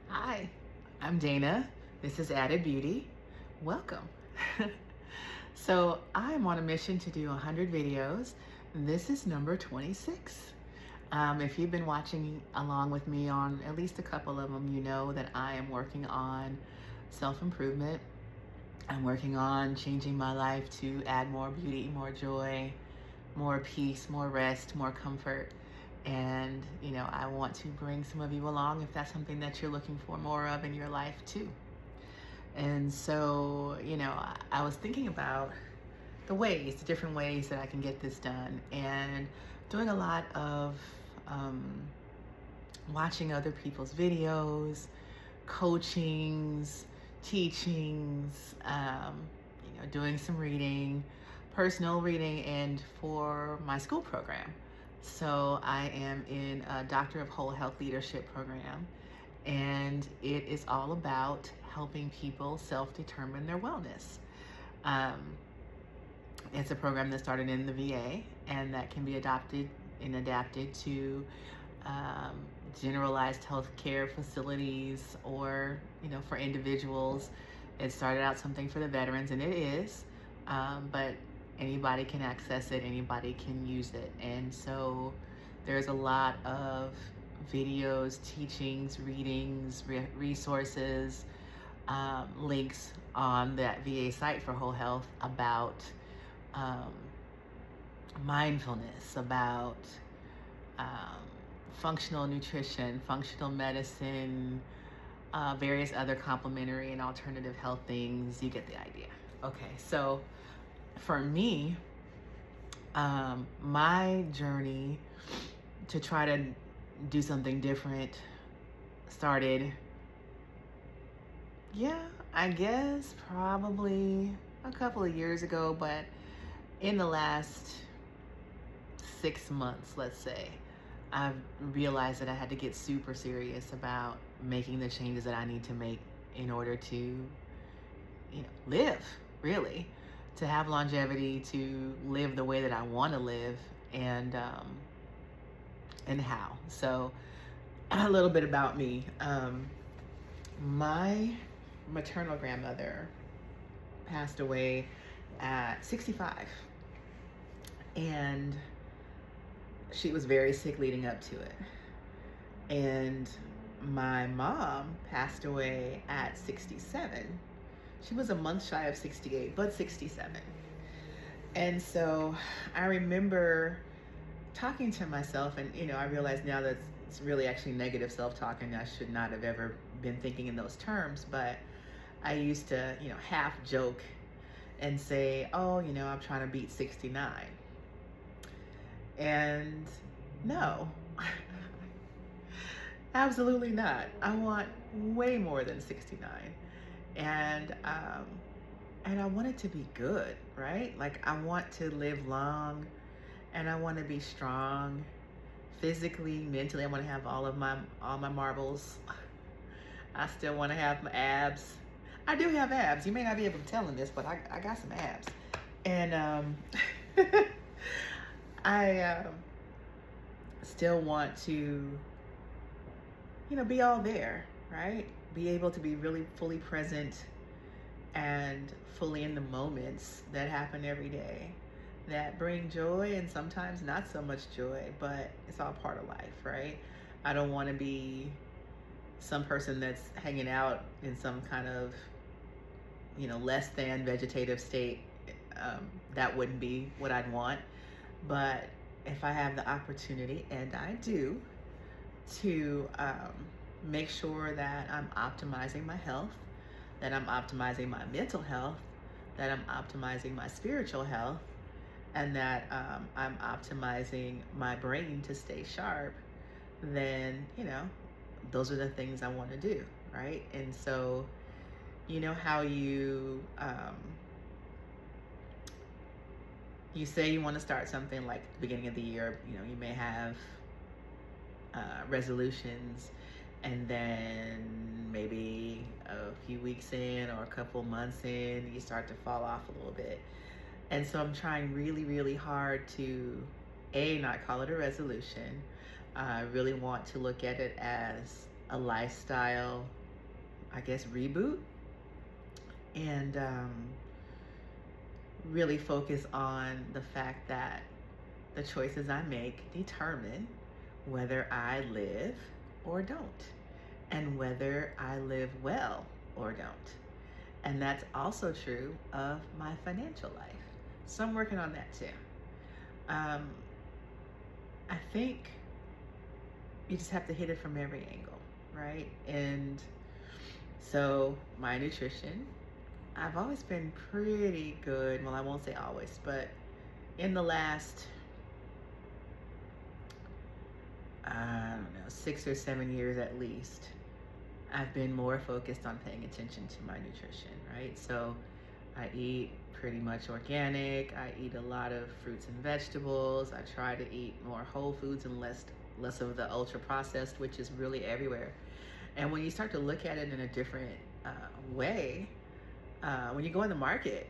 Hi, I'm Dana. This is Added Beauty. Welcome. So I'm on a mission to do 100 videos. This is number 26. If you've been watching along with me on at least a couple of them, you know that I am working on self-improvement. I'm working on changing my life to add more beauty, more joy, more peace, more rest, more comfort. And, I want to bring some of you along if that's something that you're looking for more of in your life too. And so, I was thinking about the different ways that I can get this done, and doing a lot of watching other people's videos, coachings, teachings, doing some reading, personal reading, and for my school program. So I am in a Doctor of Whole Health Leadership program, and it is all about helping people self-determine their wellness. It's a program that started in the VA and that can be adopted and adapted to generalized healthcare facilities, or for individuals. It started out something for the veterans, and it is, but anybody can access it, anybody can use it. And so there's a lot of videos, teachings, readings, resources, links on that VA site for Whole Health about mindfulness, about functional nutrition, functional medicine, various other complementary and alternative health things. You get the idea. Okay, so for me, my journey to try to do something different started, I guess probably a couple of years ago, but in the last 6 months, let's say, I've realized that I had to get super serious about making the changes that I need to make in order to, live, really, to have longevity, to live the way that I want to live, and how. So a little bit about me. My maternal grandmother passed away at 65, and she was very sick leading up to it. And my mom passed away at 67. She was a month shy of 68, but 67. And so I remember talking to myself, and I realize now that it's really actually negative self-talk, and I should not have ever been thinking in those terms. But I used to, half joke and say, oh, I'm trying to beat 69. And no, absolutely not. I want way more than 69. And I want it to be good, right? Like, I want to live long, and I want to be strong physically, mentally. I want to have all my marbles. I still want to have my abs. I do have abs. You may not be able to tell in this, but I got some abs. And I still want to, be all there, right? Be able to be really fully present and fully in the moments that happen every day that bring joy, and sometimes not so much joy, but it's all part of life, right? I don't want to be some person that's hanging out in some kind of, less than vegetative state. That wouldn't be what I'd want. But if I have the opportunity, and I do, to make sure that I'm optimizing my health, that I'm optimizing my mental health, that I'm optimizing my spiritual health, and that I'm optimizing my brain to stay sharp, then, those are the things I want to do, right? And so, how you say you want to start something like the beginning of the year, you may have resolutions, and then maybe a few weeks in or a couple months in, you start to fall off a little bit. And so I'm trying really, really hard to not call it a resolution. I really want to look at it as a lifestyle, I guess, reboot, and really focus on the fact that the choices I make determine whether I live or don't, and whether I live well or don't. And that's also true of my financial life. So I'm working on that too. I think you just have to hit it from every angle, right? And so my nutrition, I've always been pretty good. Well, I won't say always, but in the last, I don't know, 6 or 7 years at least, I've been more focused on paying attention to my nutrition, right? So I eat pretty much organic. I eat a lot of fruits and vegetables. I try to eat more whole foods and less of the ultra processed, which is really everywhere. And when you start to look at it in a different way, when you go in the market,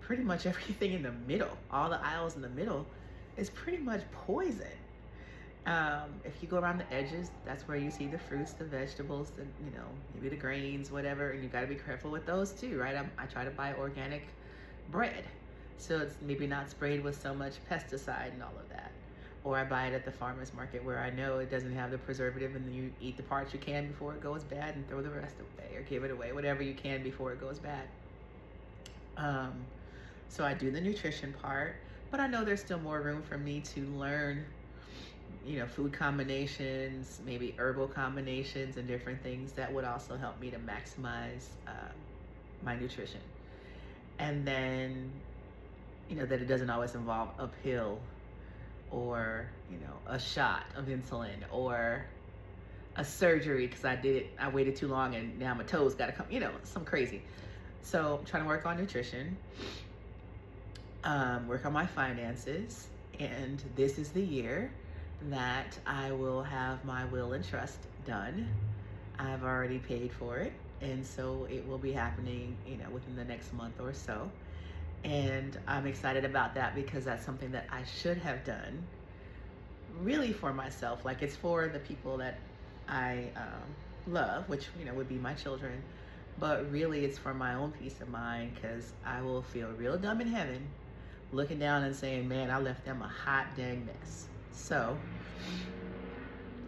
pretty much everything in the middle, all the aisles in the middle, is pretty much poison. If you go around the edges, that's where you see the fruits, the vegetables, the, maybe the grains, whatever, and you got to be careful with those too, right? I try to buy organic bread, so it's maybe not sprayed with so much pesticide and all of that. Or I buy it at the farmer's market where I know it doesn't have the preservative, and then you eat the parts you can before it goes bad and throw the rest away or give it away, whatever you can before it goes bad. So I do the nutrition part, but I know there's still more room for me to learn food combinations, maybe herbal combinations and different things that would also help me to maximize my nutrition. And then, that it doesn't always involve a pill or, a shot of insulin or a surgery because I waited too long and now my toes got to come, some crazy. So I'm trying to work on nutrition, work on my finances, and this is the year that I will have my will and trust done. I've already paid for it, and so it will be happening, within the next month or so. And I'm excited about that because that's something that I should have done really for myself. Like, it's for the people that I love, which, would be my children, but really it's for my own peace of mind, because I will feel real dumb in heaven looking down and saying, man, I left them a hot dang mess. So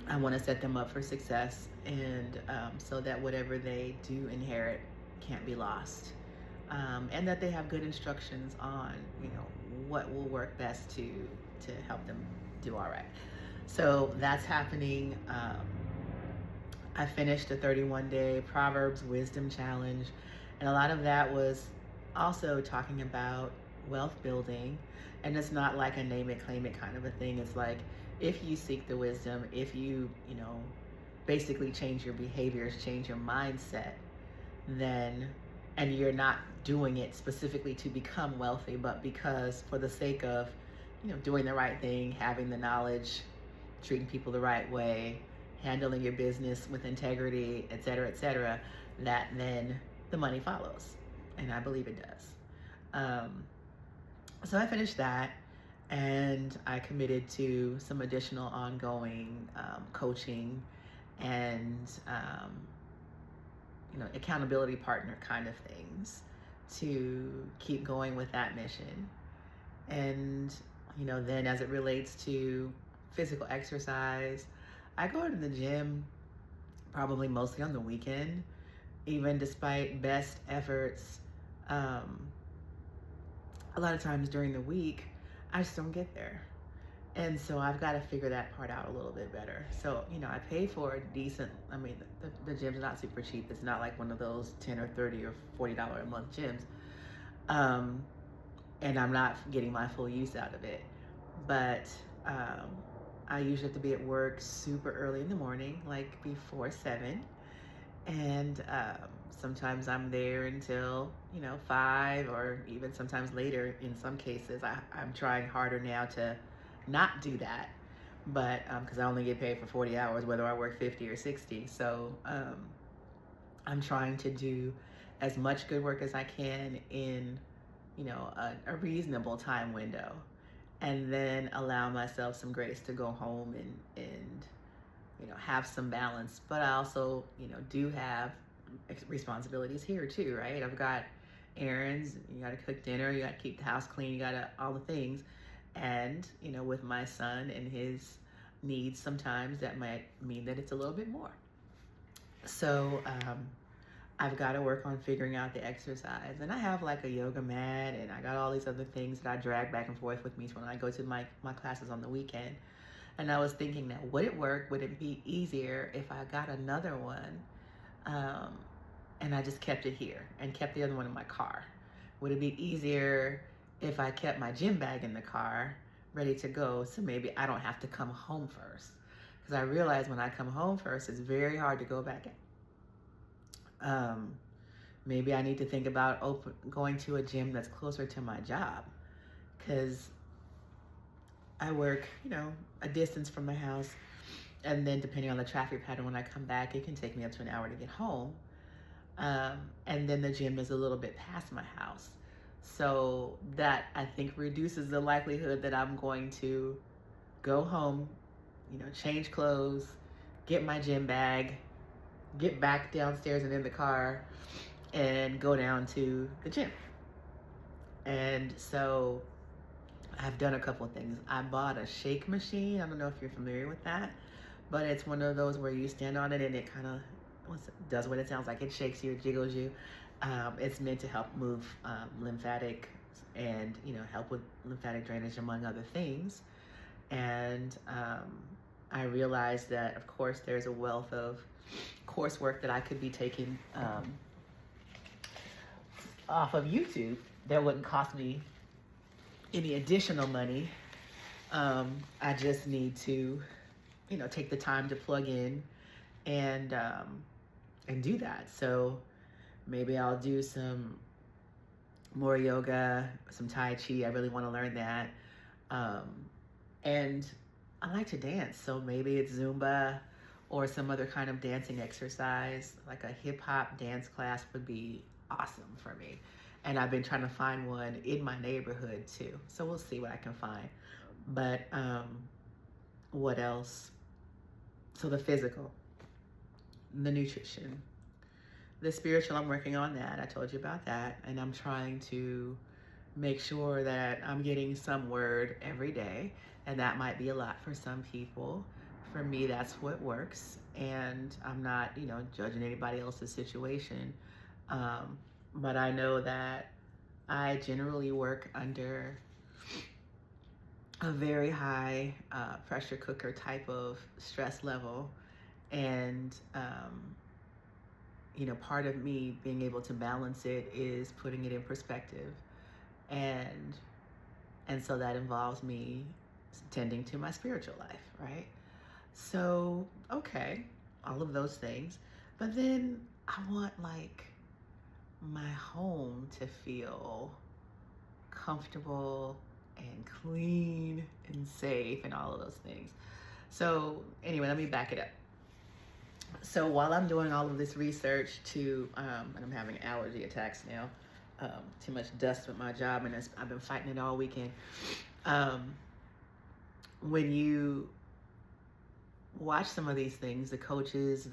I want to set them up for success, and so that whatever they do inherit can't be lost, and that they have good instructions on what will work best to help them do all right. So that's happening. I finished a 31-day Proverbs Wisdom Challenge, and a lot of that was also talking about wealth building. And it's not like a name it, claim it kind of a thing. It's like, if you seek the wisdom, if you, basically change your behaviors, change your mindset, then, and you're not doing it specifically to become wealthy, but because for the sake of, doing the right thing, having the knowledge, treating people the right way, handling your business with integrity, et cetera, that then the money follows. And I believe it does. So I finished that, and I committed to some additional ongoing coaching and accountability partner kind of things to keep going with that mission. And then as it relates to physical exercise, I go to the gym probably mostly on the weekend, even despite best efforts. A lot of times during the week, I just don't get there. And so I've got to figure that part out a little bit better. So, I pay for a decent, the gym's not super cheap. It's not like one of those $10 or $30 or $40 a month gyms. And I'm not getting my full use out of it. But I usually have to be at work super early in the morning, like before 7. And sometimes I'm there until 5, or even sometimes later in some cases. I'm trying harder now to not do that, but because I only get paid for 40 hours, whether I work 50 or 60. So I'm trying to do as much good work as I can in a reasonable time window, and then allow myself some grace to go home and have some balance. But I also, do have responsibilities here too, right? I've got errands, you got to cook dinner, you got to keep the house clean, you got to all the things. And, with my son and his needs, sometimes that might mean that it's a little bit more. So I've got to work on figuring out the exercise. And I have like a yoga mat, and I got all these other things that I drag back and forth with me when I go to my classes on the weekend. And I was thinking that would it work? Would it be easier if I got another one and I just kept it here and kept the other one in my car? Would it be easier if I kept my gym bag in the car ready to go, so maybe I don't have to come home first? Because I realize when I come home first, it's very hard to go back in. Maybe I need to think about going to a gym that's closer to my job, because I work, a distance from my house, and then depending on the traffic pattern, when I come back, it can take me up to an hour to get home. And then the gym is a little bit past my house. So that, I think, reduces the likelihood that I'm going to go home, change clothes, get my gym bag, get back downstairs and in the car, and go down to the gym. And so I've done a couple of things. I bought a shake machine. I don't know if you're familiar with that, but it's one of those where you stand on it and it kind of does what it sounds like. It shakes you, it jiggles you. It's meant to help move lymphatic and, help with lymphatic drainage, among other things. And I realized that, of course, there's a wealth of coursework that I could be taking off of YouTube that wouldn't cost me any additional money. I just need to, take the time to plug in and do that. So maybe I'll do some more yoga, some Tai Chi. I really want to learn that. And I like to dance, so maybe it's Zumba or some other kind of dancing exercise, like a hip hop dance class would be awesome for me. And I've been trying to find one in my neighborhood too. So we'll see what I can find. But what else? So the physical, the nutrition, the spiritual, I'm working on that. I told you about that. And I'm trying to make sure that I'm getting some word every day. And that might be a lot for some people. For me, that's what works. And I'm not, judging anybody else's situation. But I know that I generally work under a very high pressure cooker type of stress level. And, part of me being able to balance it is putting it in perspective. And so that involves me tending to my spiritual life, right? So, okay, all of those things. But then I want my home to feel comfortable and clean and safe and all of those things. So anyway, let me back it up. So while I'm doing all of this research and I'm having allergy attacks now, too much dust with my job, and I've been fighting it all weekend. When you watch some of these things, the coaches,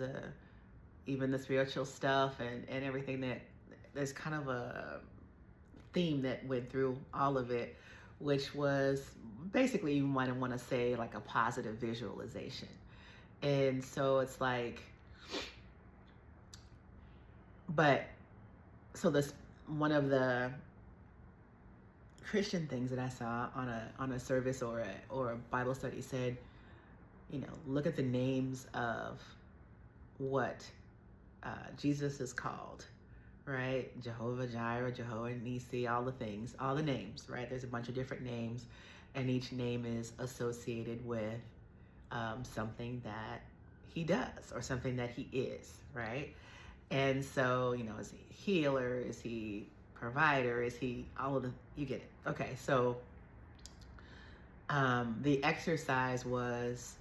even the spiritual stuff and everything, that there's kind of a theme that went through all of it, which was basically, you might want to say, like a positive visualization. And so it's like, this one of the Christian things that I saw on a service or a Bible study said, look at the names of what Jesus is called, right? Jehovah Jireh, Jehovah Nisi, all the things, all the names, right? There's a bunch of different names, and each name is associated with something that he does or something that he is, right? And so, is he healer? Is he provider? Is he all of the, you get it. Okay, so the exercise was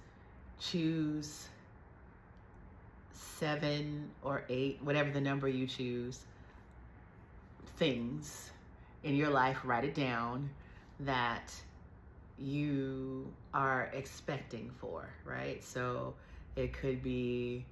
choose 7 or 8, whatever the number you choose, things in your life, write it down, that you are expecting for, right? So It could be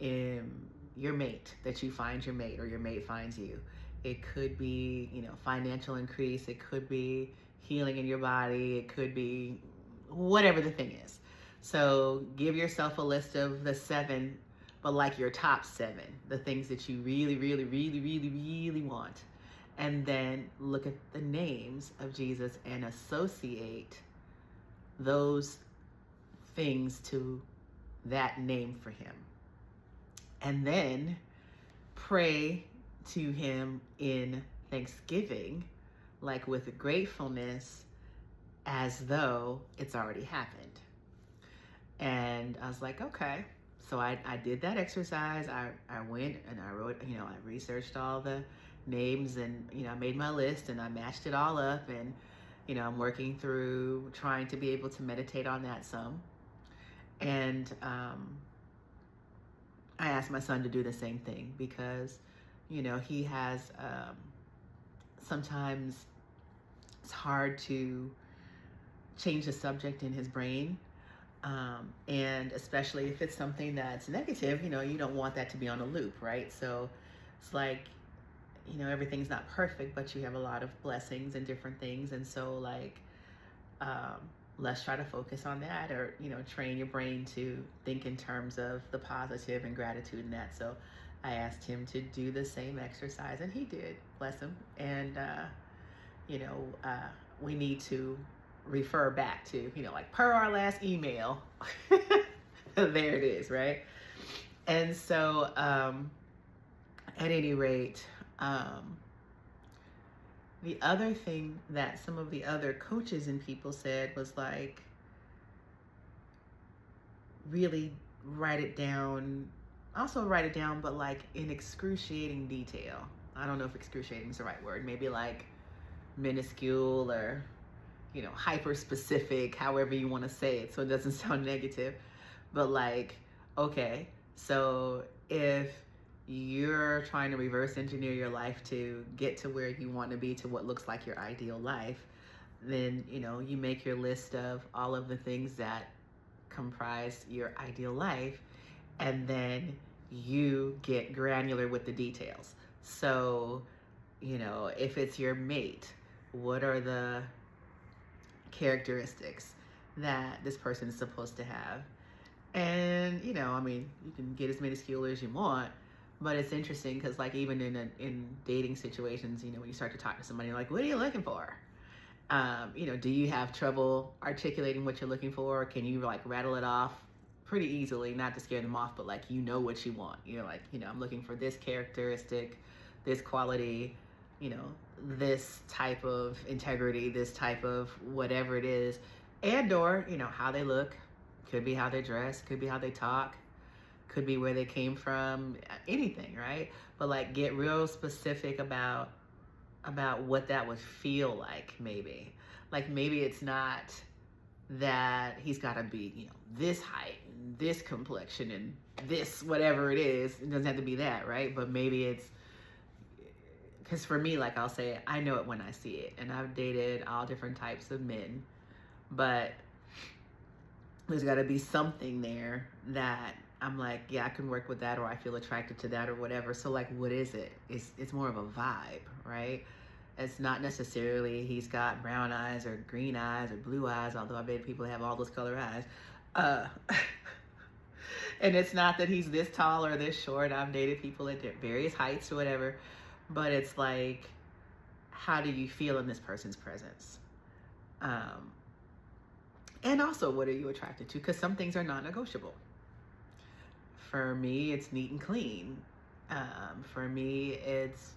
in your mate, that you find your mate or your mate finds you. It could be, financial increase. It could be healing in your body. It could be whatever the thing is. So give yourself a list of the 7, but like your top 7, the things that you really, really, really, really, really want. And then look at the names of Jesus and associate those things to that name for him. And then pray to him in thanksgiving, like with gratefulness, as though it's already happened. And I was like, okay. So I did that exercise. I went and I wrote, I researched all the names, and, I made my list and I matched it all up. And, I'm working through trying to be able to meditate on that some. And I asked my son to do the same thing because, he has, sometimes it's hard to change the subject in his brain. And especially if it's something that's negative, you don't want that to be on a loop, right? So it's like, everything's not perfect, but you have a lot of blessings and different things. And so like, let's try to focus on that, or, train your brain to think in terms of the positive and gratitude in that. So I asked him to do the same exercise, and he did, bless him. And, we need to refer back to, like per our last email, there it is, right? And so, at any rate, the other thing that some of the other coaches and people said was like, really write it down, but like in excruciating detail. I don't know if excruciating is the right word, maybe like minuscule or, hyper specific, however you want to say it, so it doesn't sound negative. But like, okay, so if you're trying to reverse engineer your life to get to where you want to be, to what looks like your ideal life, then, you make your list of all of the things that comprise your ideal life, and then you get granular with the details. So, if it's your mate, what are the characteristics that this person is supposed to have? And, you can get as minuscule as you want, but it's interesting because like even in dating situations, when you start to talk to somebody, you're like, what are you looking for? Do you have trouble articulating what you're looking for? Can you like rattle it off pretty easily, not to scare them off, but like, what you want. You're like, I'm looking for this characteristic, this quality, this type of integrity, this type of whatever it is, and or, how they look, could be how they dress, could be how they talk, could be where they came from, anything, right? But like get real specific about what that would feel like. Maybe it's not that he's got to be, this height, and this complexion, and this whatever it is. It doesn't have to be that, right? But maybe it's, because for me, like I'll say, I know it when I see it. And I've dated all different types of men, but there's got to be something there that I'm like, yeah, I can work with that, or I feel attracted to that, or whatever. So like, what is it? It's more of a vibe, right? It's not necessarily he's got brown eyes or green eyes or blue eyes, although I bet people have all those color eyes. And it's not that he's this tall or this short. I've dated people at various heights or whatever. But it's like, how do you feel in this person's presence? And also, what are you attracted to? Because some things are non-negotiable. For me, it's neat and clean. For me, it's,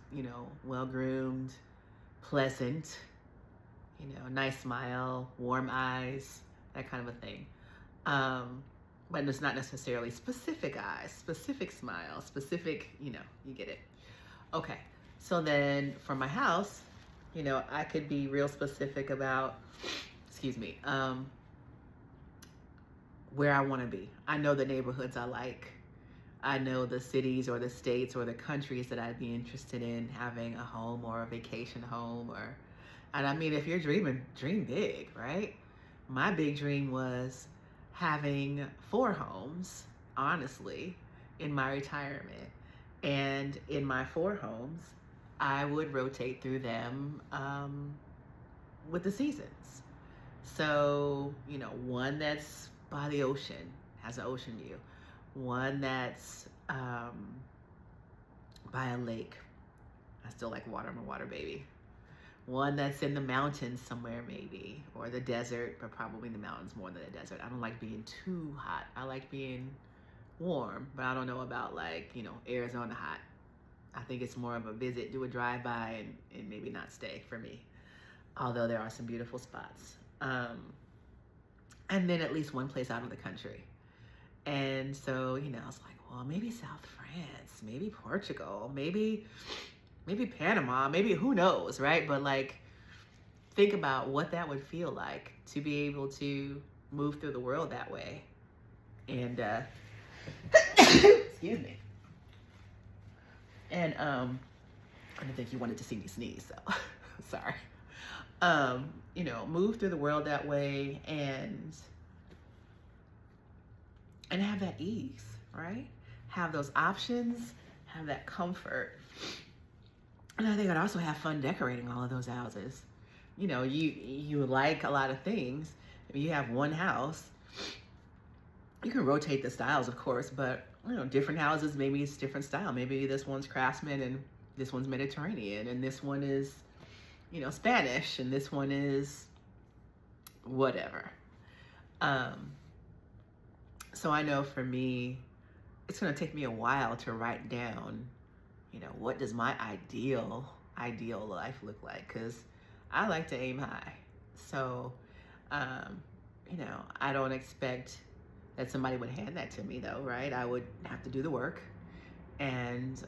well-groomed, pleasant, nice smile, warm eyes, that kind of a thing. But it's not necessarily specific eyes, specific smile, specific, you get it. Okay. So then for my house, I could be real specific about, where I want to be. I know the neighborhoods I like. I know the cities or the states or the countries that I'd be interested in having a home or a vacation home, and I mean, if you're dreaming, dream big, right? My big dream was having 4 homes honestly, in my retirement. And in my 4 homes, I would rotate through them with the seasons. So, one that's by the ocean, has an ocean view. One that's by a lake. I still like water. I'm a water baby. One that's in the mountains somewhere, maybe, or the desert, but probably the mountains more than the desert. I don't like being too hot. I like being warm, but I don't know about Arizona hot. I think it's more of a visit, do a drive-by, and maybe not stay for me. Although there are some beautiful spots. And then at least one place out of the country. And so, I was like, well, maybe South France, maybe Portugal, maybe Panama, maybe who knows, right? But think about what that would feel like to be able to move through the world that way. And, excuse me. And, I didn't think you wanted to see me sneeze, so sorry. Move through the world that way and have that ease, right? Have those options, have that comfort. And I think I'd also have fun decorating all of those houses. You like a lot of things. I mean, you have one house. You can rotate the styles, of course, but different houses, maybe it's different style. Maybe this one's craftsman and this one's Mediterranean, and this one is, Spanish, and this one is whatever. So I know for me, it's going to take me a while to write down, what does my ideal life look like? Because I like to aim high. So, I don't expect that somebody would hand that to me, though, right? I would have to do the work, and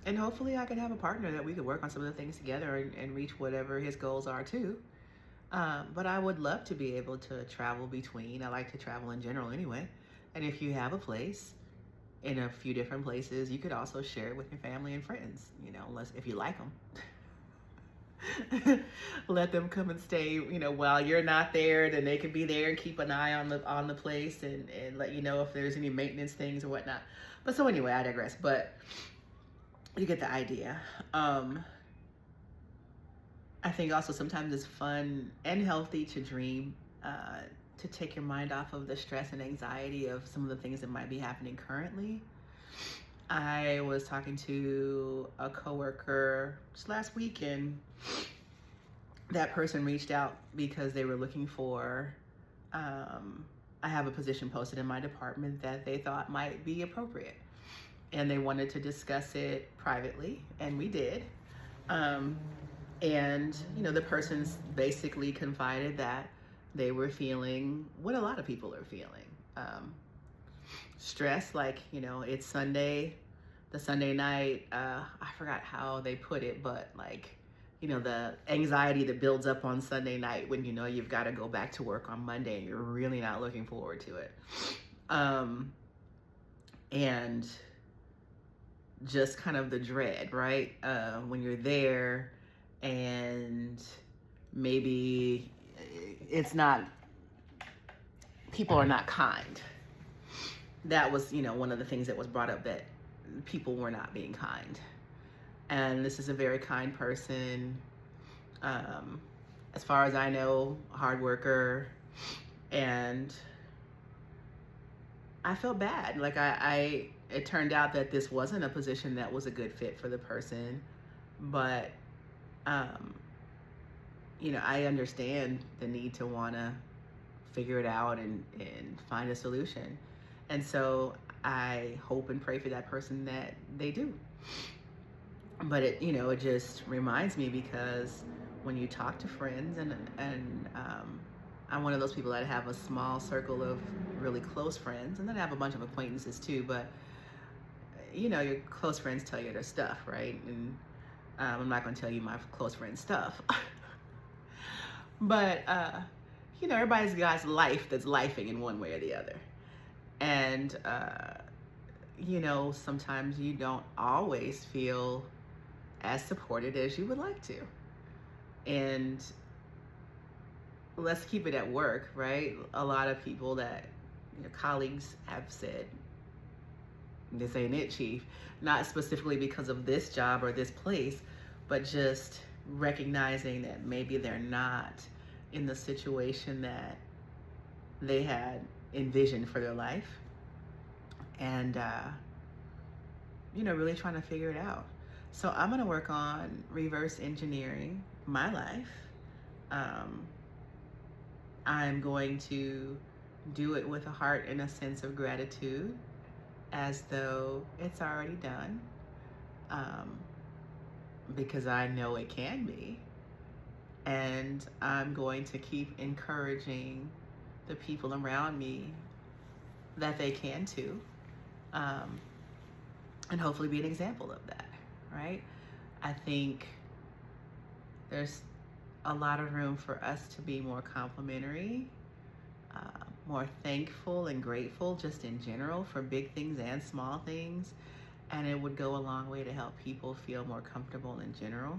hopefully I could have a partner that we could work on some of the things together and reach whatever his goals are too. But I would love to be able to travel between. I like to travel in general anyway. And if you have a place in a few different places, you could also share it with your family and friends, if you like them. Let them come and stay, while you're not there, then they can be there and keep an eye on the place and let you know if there's any maintenance things or whatnot. But so anyway, I digress, but you get the idea. I think also sometimes it's fun and healthy to dream, to take your mind off of the stress and anxiety of some of the things that might be happening currently. I was talking to a coworker just last week, and that person reached out because they were looking for, I have a position posted in my department that they thought might be appropriate. And they wanted to discuss it privately, and we did. And, the person's basically confided that they were feeling what a lot of people are feeling. Stress, it's Sunday, the Sunday night, I forgot how they put it, but the anxiety that builds up on Sunday night when you've got to go back to work on Monday and you're really not looking forward to it. And just kind of the dread, right? When you're there and maybe people are not kind. That was, one of the things that was brought up, that people were not being kind. And this is a very kind person. As far as I know, hard worker. And I felt bad. It turned out that this wasn't a position that was a good fit for the person. But, I understand the need to want to figure it out and find a solution. And so I hope and pray for that person that they do. But it just reminds me, because when you talk to friends, and I'm one of those people that have a small circle of really close friends, and then I have a bunch of acquaintances too, but your close friends tell you their stuff, right? And I'm not going to tell you my close friend's stuff. But, everybody's got life that's lifing in one way or the other. And, sometimes you don't always feel as supported as you would like to. And let's keep it at work, right? A lot of people that colleagues have said, this ain't it, Chief. Not specifically because of this job or this place, but just recognizing that maybe they're not in the situation that they had envisioned for their life. And, really trying to figure it out. So I'm going to work on reverse engineering my life. I'm going to do it with a heart and a sense of gratitude, as though it's already done, because I know it can be. And I'm going to keep encouraging the people around me that they can too, and hopefully be an example of that, right? I think there's a lot of room for us to be more complimentary, more thankful and grateful just in general for big things and small things. And it would go a long way to help people feel more comfortable in general.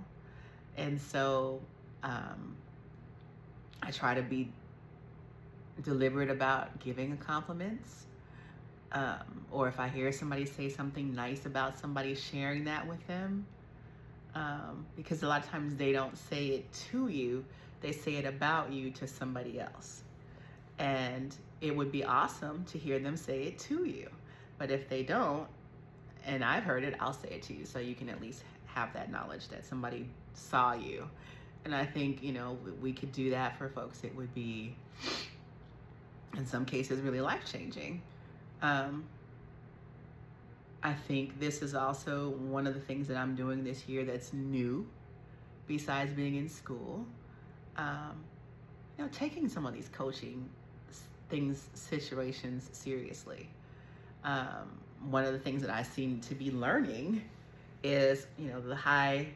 And so I try to be deliberate about giving compliments. Or if I hear somebody say something nice about somebody, sharing that with them. Because a lot of times they don't say it to you, they say it about you to somebody else. And it would be awesome to hear them say it to you. But if they don't, and I've heard it, I'll say it to you, so you can at least have that knowledge that somebody saw you. And I think, we could do that for folks. It would be, in some cases, really life-changing. I think this is also one of the things that I'm doing this year that's new, besides being in school. Taking some of these coaching situations seriously. One of the things that I seem to be learning is, the high,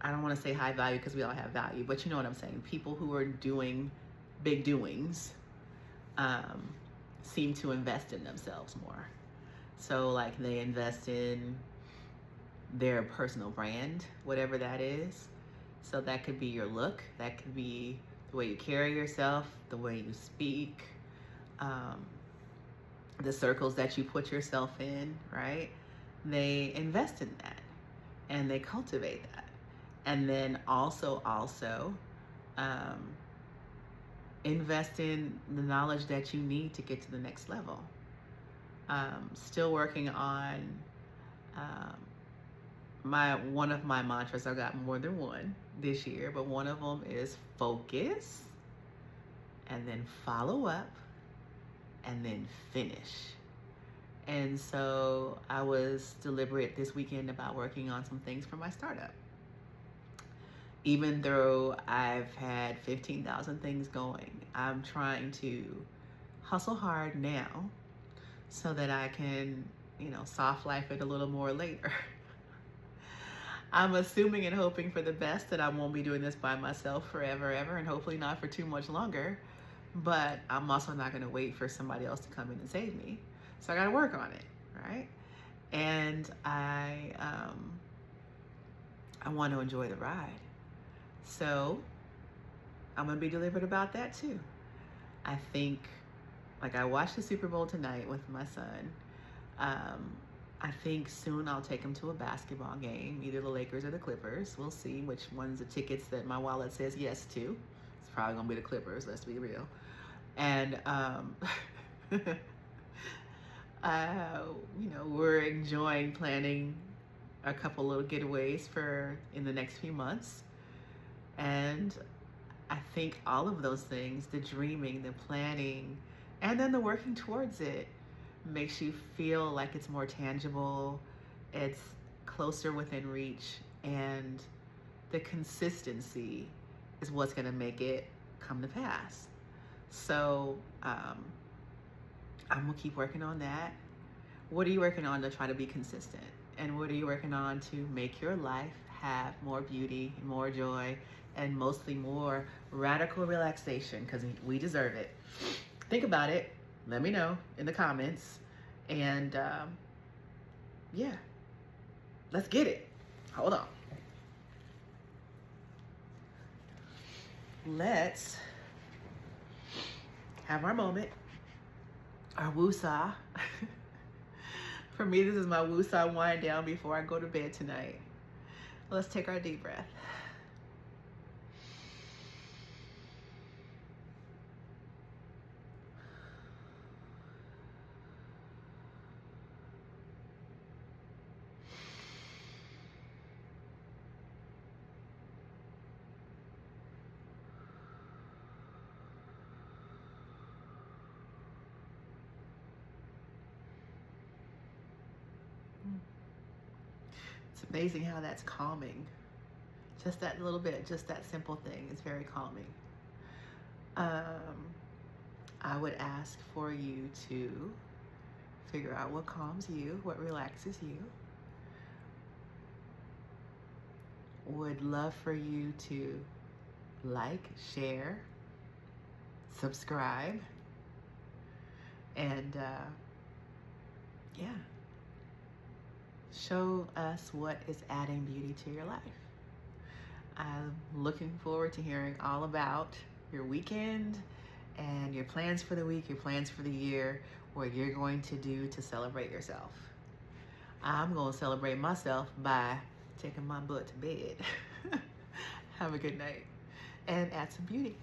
I don't want to say high value because we all have value, but you know what I'm saying. People who are doing big doings seem to invest in themselves more. So like they invest in their personal brand, whatever that is. So that could be your look, that could be the way you carry yourself, the way you speak, the circles that you put yourself in, right? They invest in that and they cultivate that. And then also invest in the knowledge that you need to get to the next level. Still working on one of my mantras. I've got more than one this year, but one of them is focus, and then follow up, and then finish. And so I was deliberate this weekend about working on some things for my startup. Even though I've had 15,000 things going, I'm trying to hustle hard now so that I can, soft life it a little more later. I'm assuming and hoping for the best that I won't be doing this by myself forever, ever, and hopefully not for too much longer. But I'm also not going to wait for somebody else to come in and save me. So I got to work on it, right? And I want to enjoy the ride. So I'm going to be deliberate about that too. I think, I watched the Super Bowl tonight with my son. I think soon I'll take him to a basketball game, either the Lakers or the Clippers. We'll see which one's the tickets that my wallet says yes to. It's probably going to be the Clippers, let's be real. And, we're enjoying planning a couple little getaways in the next few months. And I think all of those things, the dreaming, the planning, and then the working towards it, makes you feel like it's more tangible, it's closer within reach, and the consistency is what's going to make it come to pass. So I'm going to keep working on that. What are you working on to try to be consistent? And what are you working on to make your life have more beauty, more joy, and mostly more radical relaxation? Because we deserve it. Think about it. Let me know in the comments. And let's get it. Hold on. Let's have our moment. our woosah. For me, this is my woosah wind down before I go to bed tonight. Let's take our deep breath. It's amazing how that's calming. Just that little bit, just that simple thing is very calming. I would ask for you to figure out what calms you, what relaxes you. Would love for you to like, share, subscribe, and yeah, show us what is adding beauty to your life. I'm looking forward to hearing all about your weekend and your plans for the week, your plans for the year, what you're going to do to celebrate yourself. I'm going to celebrate myself by taking my butt to bed. Have a good night and add some beauty.